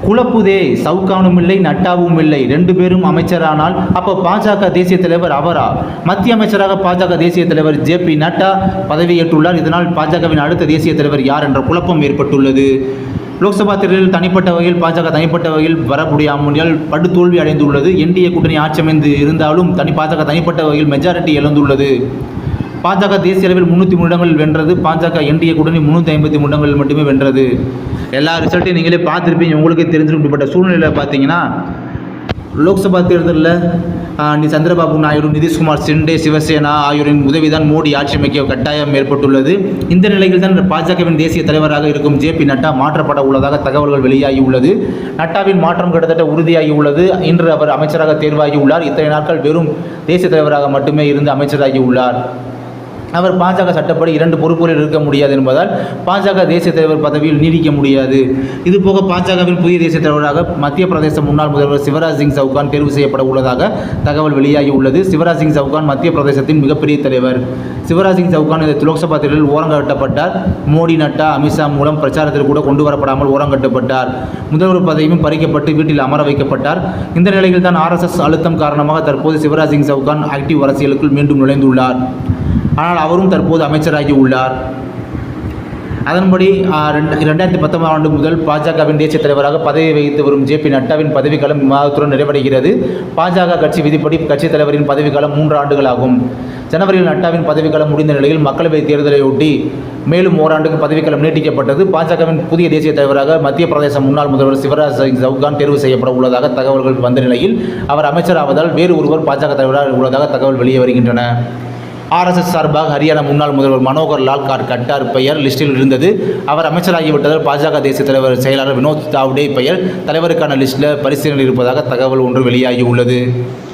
குழப்புதே, சவுகானும் இல்லை நட்டாவும் இல்லை, 2 பேரும் அமைச்சரானால் அப்போ பாஜக தேசிய தலைவர் அவரா? மத்திய அமைச்சராக பாஜக தேசிய தலைவர் ஜே.பி. நட்டா பதவியேற்றுள்ளார். இதனால் பாஜகவின் அடுத்த தேசிய தலைவர் யார் என்ற குழப்பம் ஏற்பட்டுள்ளது. லோக்சபா தேர்தலில் தனிப்பட்ட வகையில் பாஜக தனிப்பட்ட வகையில் வர முடியாமல் படுதோல்வி அடைந்துள்ளது. என்டிஏ கூட்டணி ஆட்சி அமைந்து இருந்தாலும் பாஜக தனிப்பட்ட வகையில் மெஜாரிட்டி இழந்துள்ளது. பாஜக தேசிய அளவில் 303 இடங்களில் வென்றது. பாஜக என்டிஏ கூட்டணி 353 இடங்களில் மட்டுமே வென்றது. எல்லா ரிசல்ட்டையும் நீங்களே பார்த்துருப்பீங்க, உங்களுக்கே தெரிஞ்சிருக்கும். இப்படிப்பட்ட சூழ்நிலையில் பார்த்தீங்கன்னா லோக்சபா தேர்தலில் சந்திரபாபு நாயுடு, நிதிஷ்குமார், ஷிண்டே, சிவசேனா ஆகியோரின் உதவிதான் மோடி ஆட்சி அமைக்க கட்டாயம் ஏற்பட்டுள்ளது. இந்த நிலையில் தான் பாஜகவின் தேசிய தலைவராக இருக்கும் ஜே.பி. நட்டா மாற்றப்பட உள்ளதாக தகவல்கள் வெளியாகியுள்ளது. நட்டாவின் மாற்றம் கிட்டத்தட்ட உறுதியாகியுள்ளது. இன்று அவர் அமைச்சராக தேர்வாகியுள்ளார். இத்தனை நாட்கள் வெறும் தேசிய தலைவராக மட்டுமே இருந்து அமைச்சராகியுள்ளார். அவர் பாஜக சட்டப்படி 2 பொறுப்புகளில் இருக்க முடியாது என்பதால் பாஜக தேசிய தலைவர் பதவியில் நீடிக்க முடியாது. இதுபோக பாஜகவின் புதிய தேசிய தலைவராக மத்திய பிரதேச முன்னாள் முதல்வர் சிவராஜ் சிங் சவுகான் தேர்வு செய்யப்பட உள்ளதாக தகவல் வெளியாகியுள்ளது. சிவராஜ் சிங் சவுகான் மத்திய பிரதேசத்தின் மிகப்பெரிய தலைவர். சிவராஜ் சிங் சவுகான் இந்த லோக்சபா தேர்தலில் ஓரங்கட்டப்பட்டார். மோடி, நட்டா, அமித்ஷா மூலம் பிரச்சாரத்தில் கூட கொண்டு வரப்படாமல் ஓரங்கட்டப்பட்டார். முதல்வர் பதவியும் பறிக்கப்பட்டு வீட்டில் அமர வைக்கப்பட்டார். இந்த நிலையில் தான் RSS அழுத்தம் காரணமாக தற்போது சிவராஜ் சிங் சவுகான் ஆக்டிவ் அரசியலுக்குள் மீண்டும் நுழைந்துள்ளார். ஆனால் அவரும் தற்போது அமைச்சராகி உள்ளார். அதன்படி 2019 ஆண்டு முதல் பாஜகவின் தேசிய தலைவராக பதவி வகித்து வரும் ஜே.பி. நட்டாவின் பதவிக்காலம் மாதத்துடன் நிறைவடைகிறது. பாஜக கட்சி விதிப்படி கட்சித் தலைவரின் பதவிக்காலம் 3 ஆண்டுகள் ஆகும். ஜனவரியில் நட்டாவின் பதவிக்காலம் முடிந்த நிலையில் மக்களவைத் தேர்தலையொட்டி மேலும் ஓராண்டுக்கு பதவிக்காலம் நீட்டிக்கப்பட்டது. பாஜகவின் புதிய தேசிய தலைவராக மத்திய பிரதேச முன்னாள் முதல்வர் சிவராஜ் சிங் சவுகான் தேர்வு செய்யப்பட உள்ளதாக தகவல்கள் வந்த நிலையில் அவர் அமைச்சராவதால் வேறு ஒருவர் பாஜக தலைவராக உள்ளதாக தகவல் வெளியே வருகின்றன. RSS சார்பாக ஹரியானா முன்னாள் முதல்வர் மனோகர் லால் கட்டார் பெயர் லிஸ்டில் இருந்தது. அவர் அமைச்சராகிவிட்டதால் பாஜக தேசிய தலைவர் செயலாளர் வினோத் தாவ்டே பெயர் தலைவருக்கான லிஸ்டில் பரிசீலனையில் இருப்பதாக தகவல் ஒன்று வெளியாகி உள்ளது.